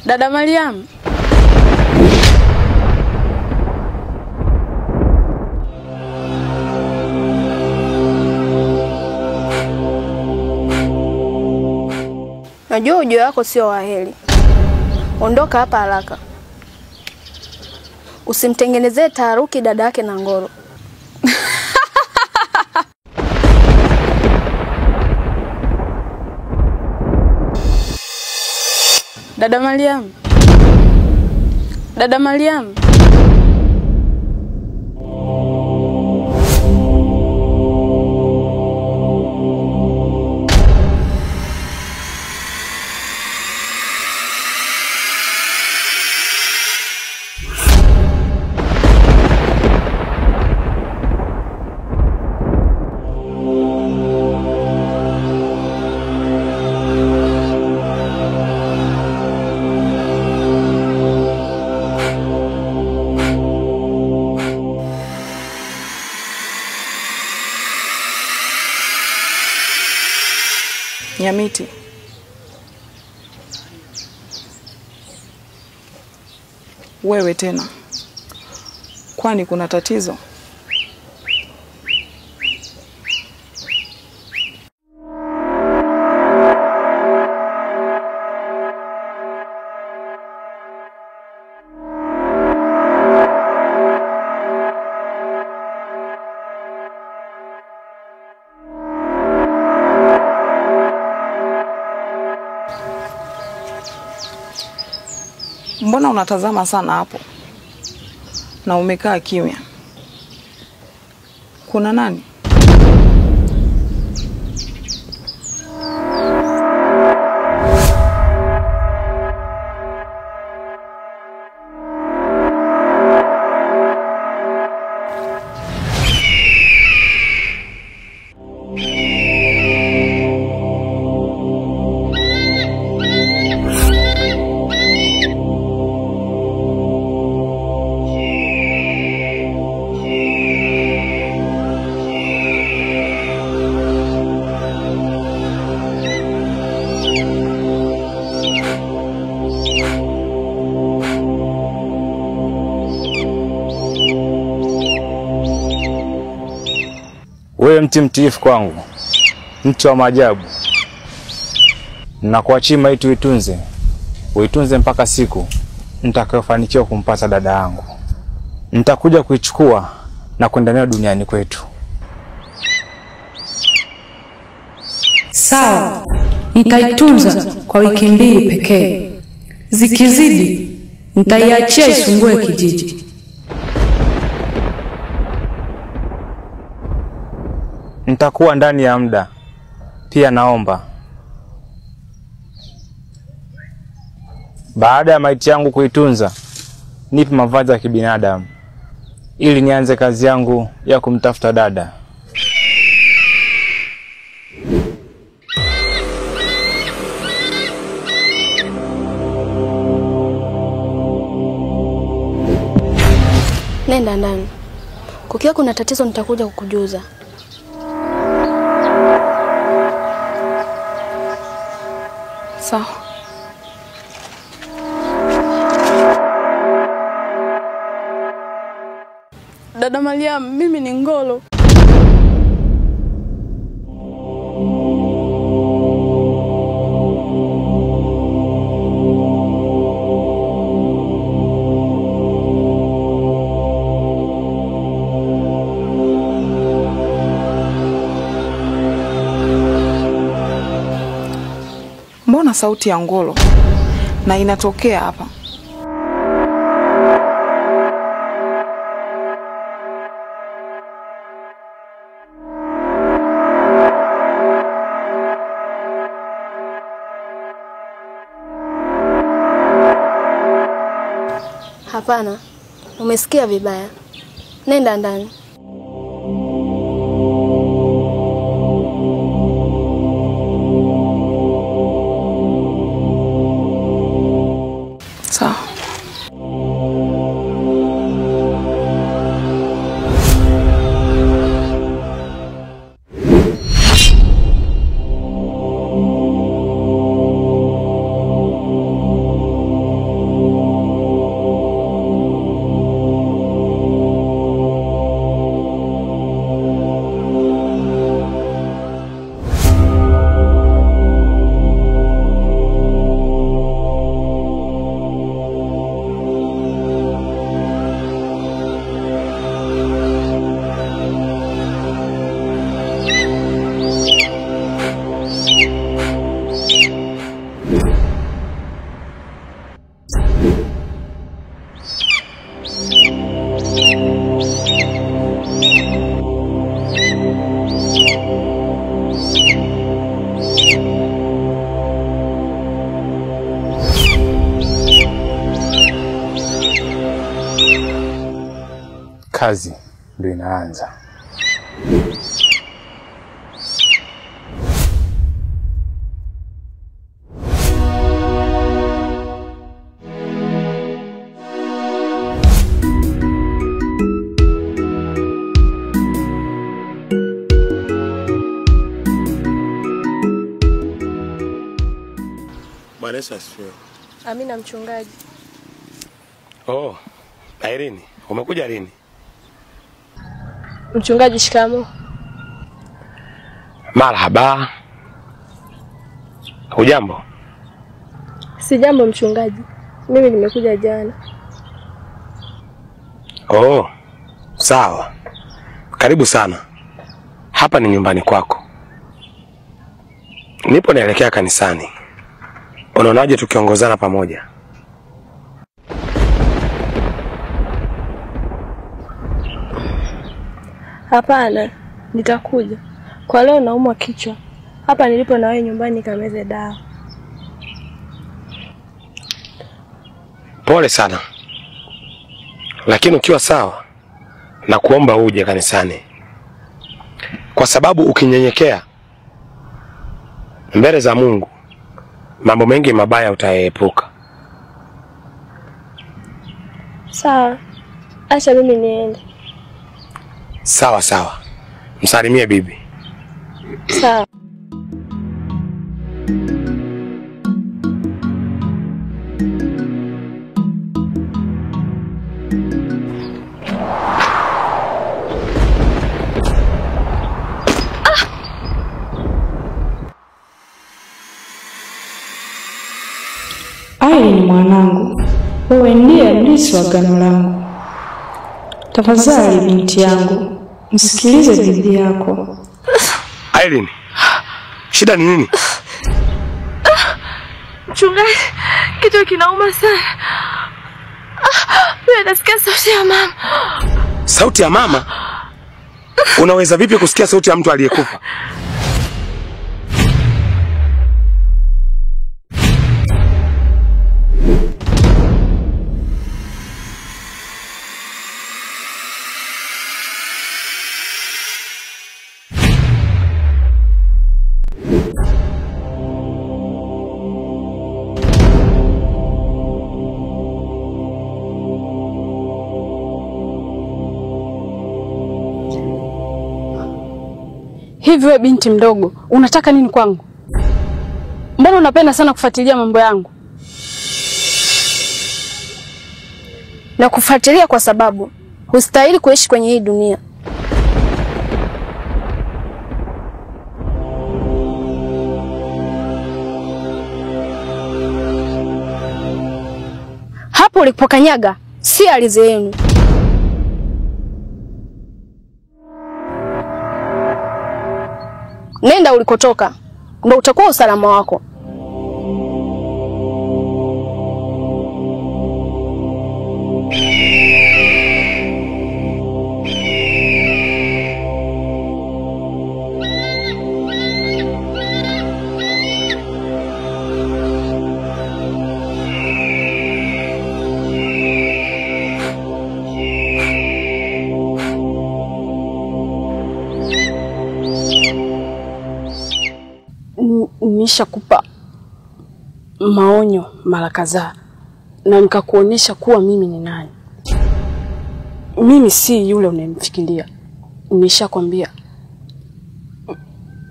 Dada Mariam. Najua ujio wako sio waheri. Ondoka hapa haraka. Usimtengenezee taharuki dada yake na Ngoro. Dada Mariam. Dada Mariam. Nyamiti. Wewe tena. Kwani kuna tatizo? Mbona unatazama sana hapo? Na umekaa kimya. Kuna nani? Wewe mti mtiifu kwangu, mtu wa maajabu. Nakuachia maiti uitunze. Uitunze mpaka siku nitakayofanikiwa kumpata dada yangu. Nitakuja kuichukua na kwenda nayo duniani kwetu. Sawa, nitaitunza kwa wiki 2 pekee. Zikizidi, nitaiachia isungue kijiji. Nitakuwa ndani ya muda. Pia naomba baada ya maiti yangu kuitunza, nipe mavazi ya kibinadamu ili nianze kazi yangu ya kumtafuta dada. Nenda ndani. Kukiwa kuna tatizo nitakuja kukujuza. Sawa. Dada Mariam, mimi ni Ngolo. Mbona sauti ya Ngolo na inatokea hapa? Hapana, umesikia vibaya. Nenda ndani. Sawa. Kazi ndio inaanza. Bwana Yesu asifiwe. Amina mchungaji. Oh, Irene, umekuja lini? Mchungaji, shikamoo. Marhaba. Hujambo? Si jambo mchungaji. Mimi nimekuja jana. Oh, sawa. Karibu sana. Hapa ni nyumbani kwako. Nipo naelekea kanisani. Unaonaje tukiongozana pamoja? Hapana, nitakuja. Kwa leo naumwa kichwa. Hapa nilipo na wewe nyumbani kameze dawa. Pole sana. Lakini ukiwa sawa na kuomba uje kanisani. Kwa sababu ukinyenyekea mbele za Mungu, mambo mengi mabaya utaepuka. Sawa. Acha mimi niende. Sawa sawa. Msalimie bibi. Sawa. Irene mwanangu, wewe ndiye mlisi wa agano langu. Tafadhali binti yangu, msikilize bibi yako. Irene, shida ni nini? Mchungaji, kichwa kinauma sana. Mimi nasikia sauti ya mama. Sauti ya mama? Unaweza vipi kusikia sauti ya mtu aliyekufa? Hivi wewe binti mdogo, unataka nini kwangu? Mbona unapenda sana kufuatilia mambo yangu? Na kufuatilia kwa sababu hustahili kuishi kwenye hii dunia. Hapo ulipokanyaga si ardhi yenu. Nenda ulikotoka, ndio utakuwa usalama wako. Nishakupa maonyo mara kadhaa na nikakuonyesha kuwa mimi ni nani. Mimi si yule unayemfikiria. Nishakwambia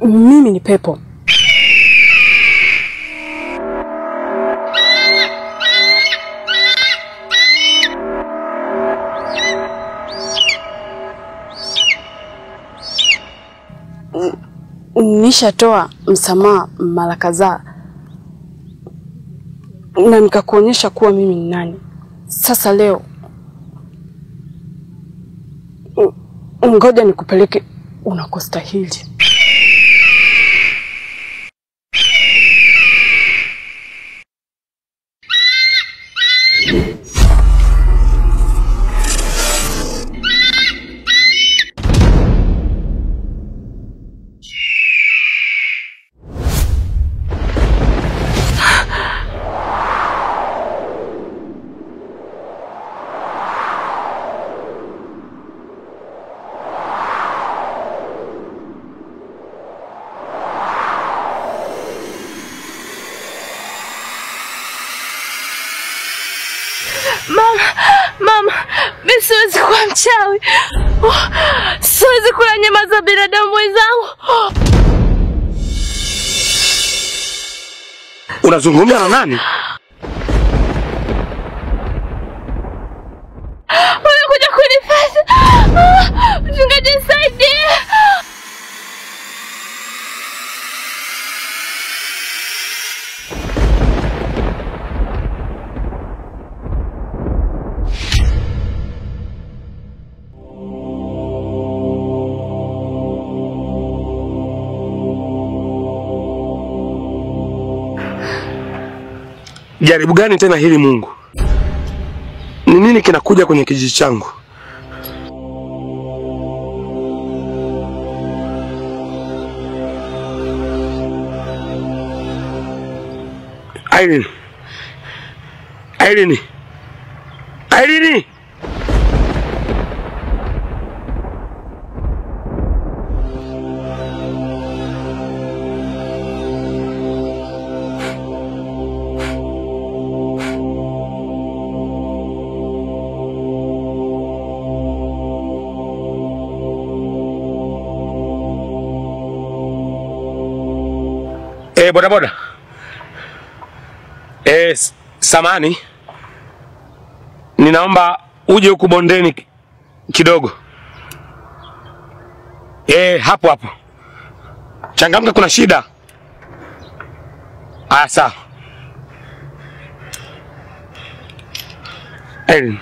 mimi ni pepo. Nishatoa msamaha mara kadhaa na nikakuonyesha kuwa mimi ni nani. Sasa leo ngoja nikupeleke unakostahili. Mama, mimi siwezi kuwa mchawi. Siwezi kula nyama za binadamu wenzangu. Unazungumza na nani? Unakuja kunifanya. Mchungaji nisaidie. Jaribu gani tena hili Mungu? Ni nini kinakuja kwenye kijiji changu? Irene. Irene. Irene. Boda. Samani. Ninaomba uje huku bondeni kidogo. Hapo. Changamka, kuna shida. Sawa. Irene.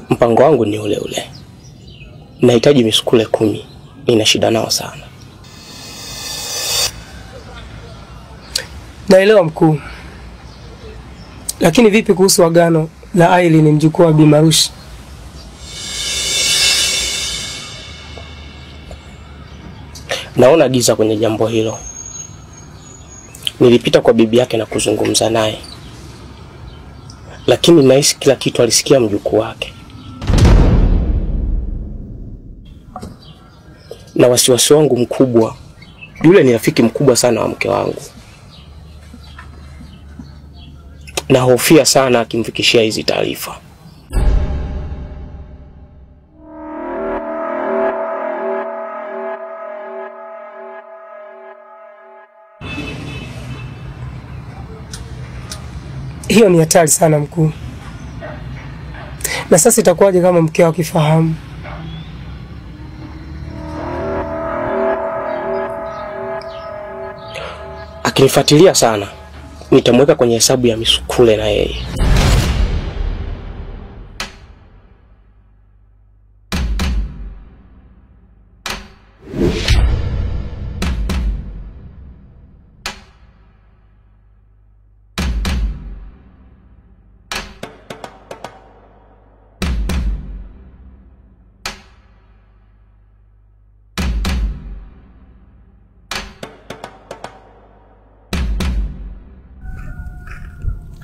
Mpango wangu ni ule ule. Nahitaji misukule 10. Nina shida nao sana. Naelewa mkuu. Lakini vipi kuhusu agano la Aileen, mjukuu wa Bi Marushi? Naona giza kwenye jambo hilo. Nilipita kwa bibi yake na kuzungumza naye, lakini nahisi kila kitu alisikia mjukuu wake. Na wasiwasi wangu mkubwa, yule ni rafiki mkubwa sana wa mke wangu. Na hofia sana akimfikishia hizi taarifa. Hiyo ni hatari sana mkuu. Na sasa itakuwaje kama mkeo akifahamu? Akinifuatilia sana, nitamweka kwenye hesabu ya misukule na yeye.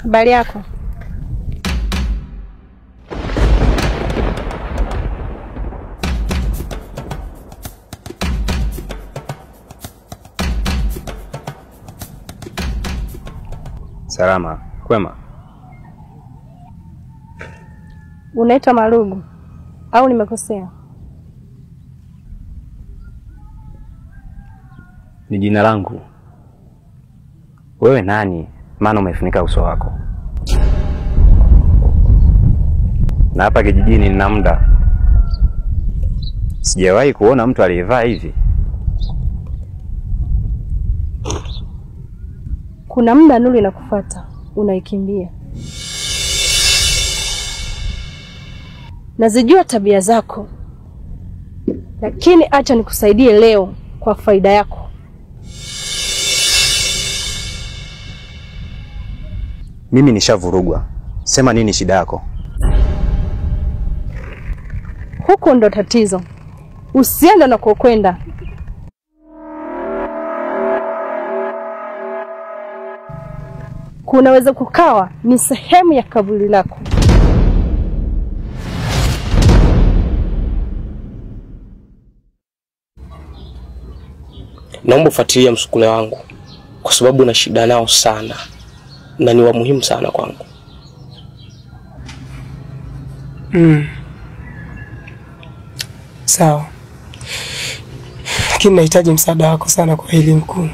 Habari yako? Salama. Kwema. Unaitwa Marugu au nimekosea? Ni jina langu. Wewe nani? Maana umefunika uso wako. Na hapa kijijini nina muda. Sijawahi kuona mtu aliyevaa hivi. Kuna muda nuru inakufuata, unaikimbia. Nazijua tabia zako. Lakini acha nikusaidie leo kwa faida yako. Mimi nishavurugwa. Sema nini shida yako? Huko ndo tatizo. Usiende na kukwenda. Kunaweza kukawa ni sehemu ya kaburi lako. Naomba ufuatilie msukule wangu kwa sababu na shida nao sana na ni wa muhimu sana kwangu. Sawa. Lakini nahitaji msaada wako sana kwa hili mkuu.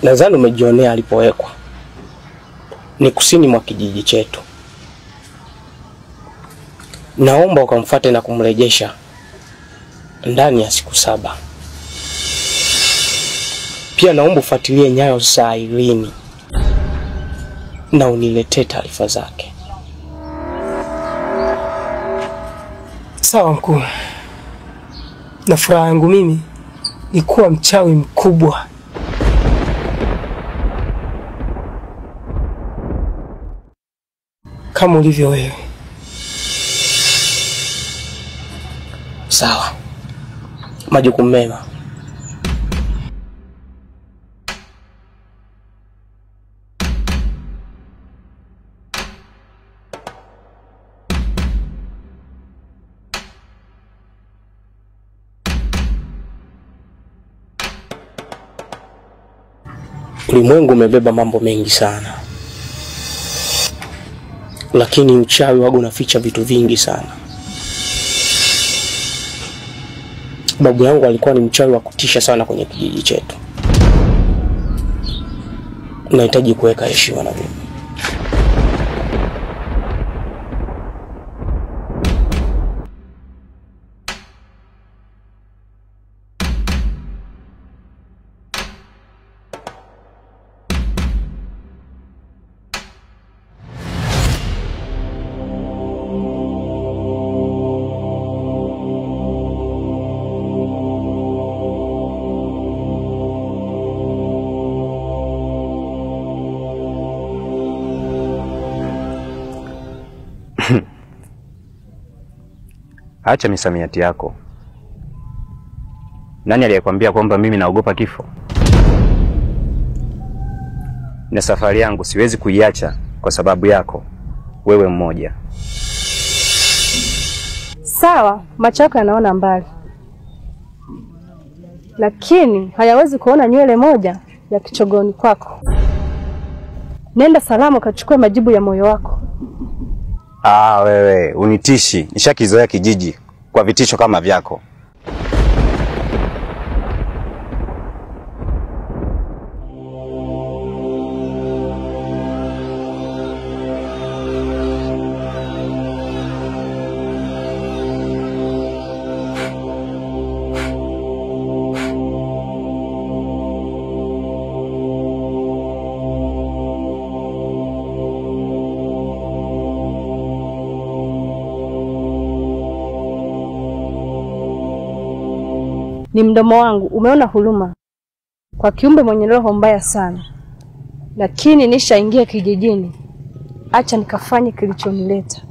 Nadhani umejionea alipowekwa. Ni kusini mwa kijiji chetu. Naomba ukamfuate na kumrejesha ndani ya siku 7. Pia naomba ufuatilie nyayo za Irene na uniletee taarifa zake. Sawa mkuu. Na furaha yangu mimi ni kuwa mchawi mkubwa. Kama ulivyo wewe. Sawa. Majukumu mema. Ulimwengu umebeba mambo mengi sana. Lakini uchawi wago unaficha vitu vingi sana. Babu yangu alikuwa ni mchawi wa kutisha sana kwenye kijiji chetu. Unahitaji kuweka heshima na mimi. Acha misamiati yako. Nani aliyekwambia kwamba mimi naogopa kifo? Na safari yangu siwezi kuiacha kwa sababu yako wewe mmoja. Sawa, macho yako yanaona mbali. Lakini hayawezi kuona nywele moja ya kichogoni kwako. Nenda salama kachukue majibu ya moyo wako. Wewe unitishi. Nishakizoea kijiji kwa vitisho kama vyako. ni mdomo wangu umeona huruma kwa kiumbe mwenye roho mbaya sana, lakini nishaingia kijijini, acha nikafanye kilichonileta.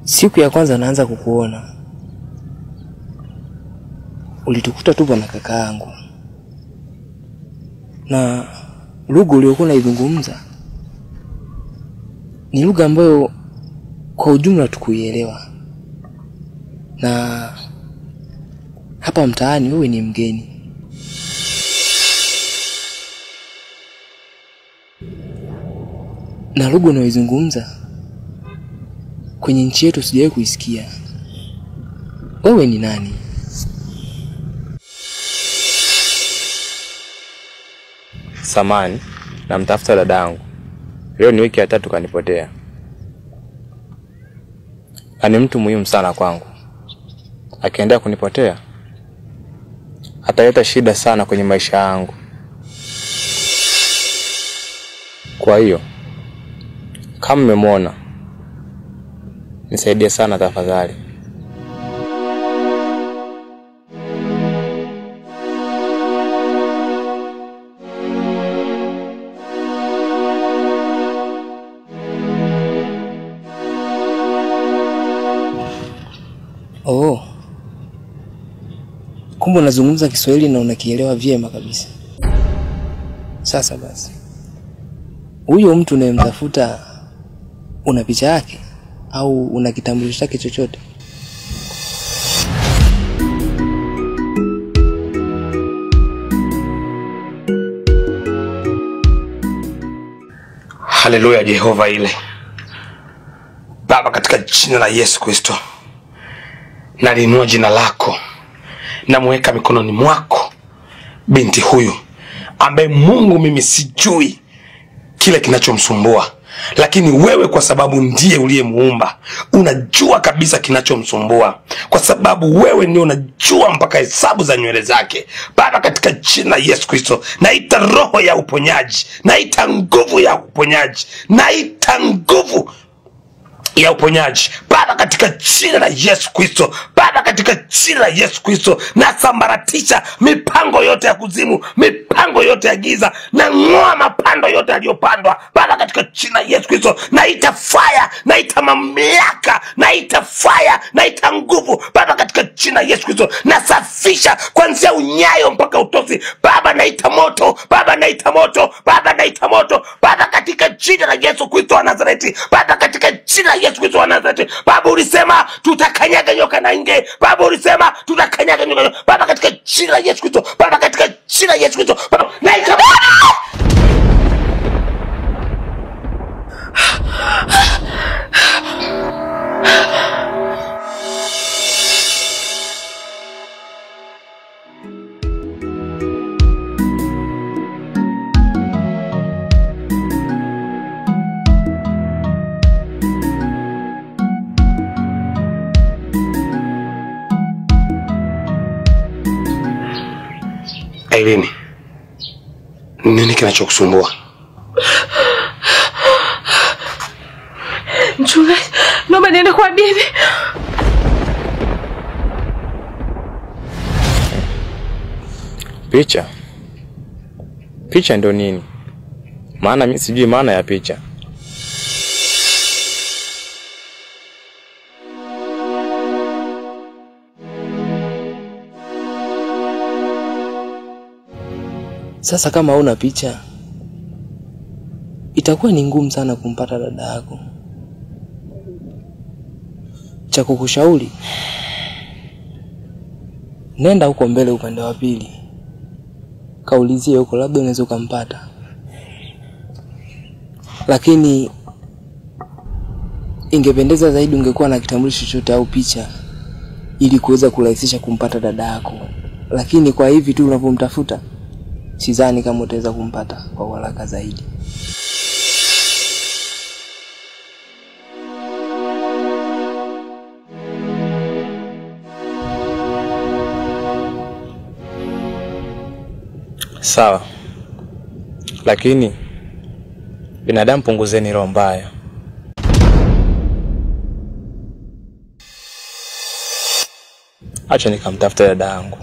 Siku ya kwanza naanza kukuona, ulitukuta tupo na kaka yangu, na lugha uliyokuwa unaizungumza ni lugha ambayo kwa ujumla tukuielewa, na hapa mtaani wewe ni mgeni. Na lugha unayoizungumza kwenye nchi yetu sijawahi kuisikia. Wewe ni nani? Samani, namtafuta dadangu. Leo ni wiki ya 3 kanipotea. Ani mtu muhimu sana kwangu. Akiendelea kunipotea, ataleta shida sana kwenye maisha yangu. Kwa hiyo, kama mmemwona, nisaidie sana tafadhali. Oh. Kumbe unazungumza Kiswahili na unakielewa vyema kabisa. Sasa basi, huyo mtu unayemtafuta una picha yake au una kitambulisho chake chochote? Haleluya Jehova ile. Baba, katika jina la Yesu Kristo, naliinua jina lako, namweka mikononi mwako binti huyu ambaye Mungu mimi sijui kile kinachomsumbua, lakini wewe kwa sababu ndiye uliyemuumba unajua kabisa kinachomsumbua, kwa sababu wewe ndio unajua mpaka hesabu za nywele zake. Baba, katika jina la Yesu Kristo, naita roho ya uponyaji, naita nguvu ya uponyaji, naita nguvu ya uponyaji Baba, katika jina la Yesu Kristo. Baba, katika jina la Yesu Kristo, nasambaratisha mipango yote ya kuzimu, mipango yote ya giza, na ng'oa mapando yote yaliyopandwa Baba, katika jina la Yesu Kristo. Naita fire, naita mamlaka, naita fire, naita nguvu Baba, katika jina la Yesu Kristo. Nasafisha kuanzia unyayo mpaka utosi Baba, naita moto Baba, naita moto Baba, naita moto Baba, katika jina la Yesu Kristo wa Nazareti Baba, katika jina la Yesu Kristo wa Nazareti Baba, ulisema tutakanyaga nyoka na nge Baba, ulisema tutakanyaga nyoka Baba, katika jina la Yesu Kristo Baba, katika jina la Yesu Kristo Baba, naita Irene, nini kinachokusumbua? Mchungaji, naomba niende kwa bibi. Picha? Picha ndio nini? Maana mimi sijui maana ya picha. Sasa kama una picha, itakuwa ni ngumu sana kumpata dada yako. Cha kukushauri, nenda huko mbele upande wa pili. Kaulizie huko, labda unaweza kumpata. Lakini ingependeza zaidi ungekuwa na kitambulisho chochote au picha ili kuweza kurahisisha kumpata dada yako. Lakini kwa hivi tu unavyomtafuta, sidhani kama utaweza kumpata kwa haraka zaidi. Sawa. Lakini binadamu, punguzeni roho mbaya. Acha nikamtafuta dada yangu.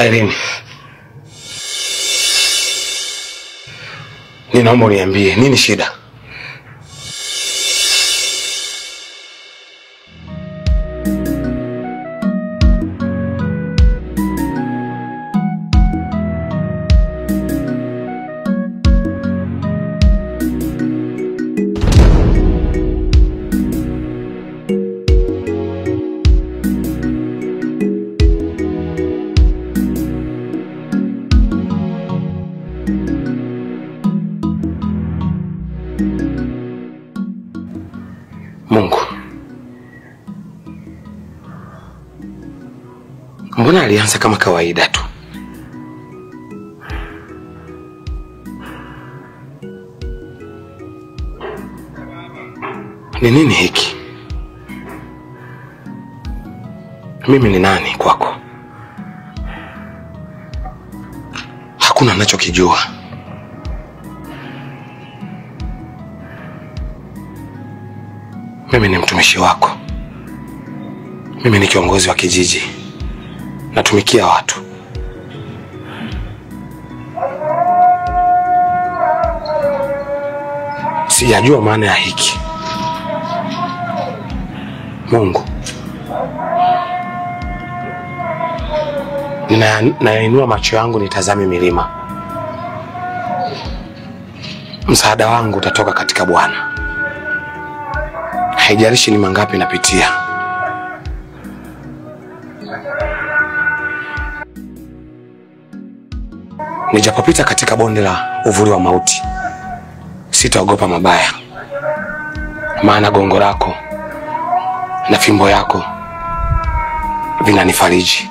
Irene, ninaomba uniambie nini shida? Mungu, mbona alianza kama kawaida tu? Ni nini hiki? Mimi ni nani kwako? Hakuna ninachokijua. Mimi ni mtumishi wako. Mimi ni kiongozi wa kijiji. Natumikia watu. Sijajua maana ya hiki. Mungu, ninainua macho yangu nitazame milima. Msaada wangu utatoka katika Bwana. Haijalishi ni mangapi napitia. Nijapopita katika bonde la uvuli wa mauti, sitaogopa mabaya. Maana gongo lako na fimbo yako vinanifariji.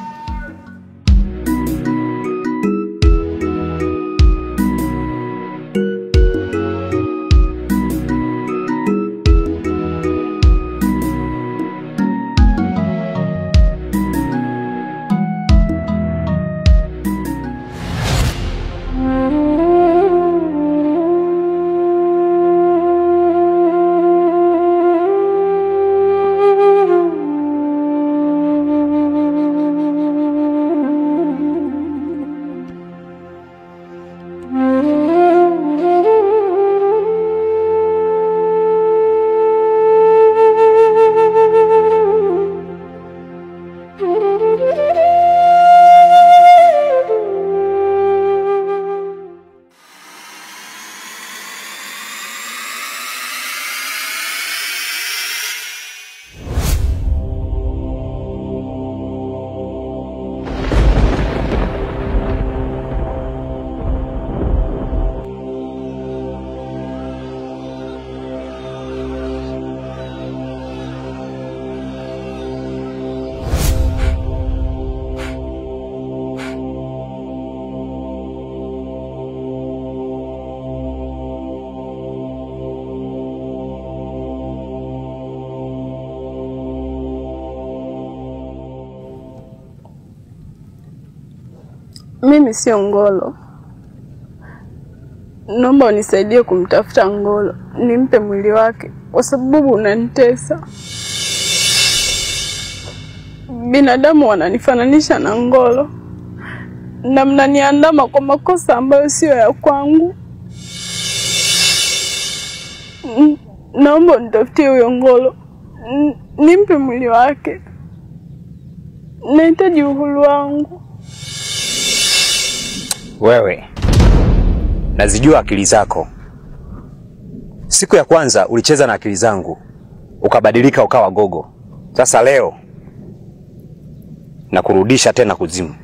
Mimi sio Ngolo. Naomba unisaidie kumtafuta Ngolo, nimpe mwili wake kwa sababu unanitesa. Binadamu wananifananisha na Ngolo na mnaniandama kwa makosa ambayo sio ya kwangu. Naomba nitafutie huyo Ngolo, nimpe mwili wake. Nahitaji uhuru wangu. Wewe nazijua akili zako. Siku ya kwanza ulicheza na akili zangu, ukabadilika ukawa gogo. Sasa leo na kurudisha tena kuzimu.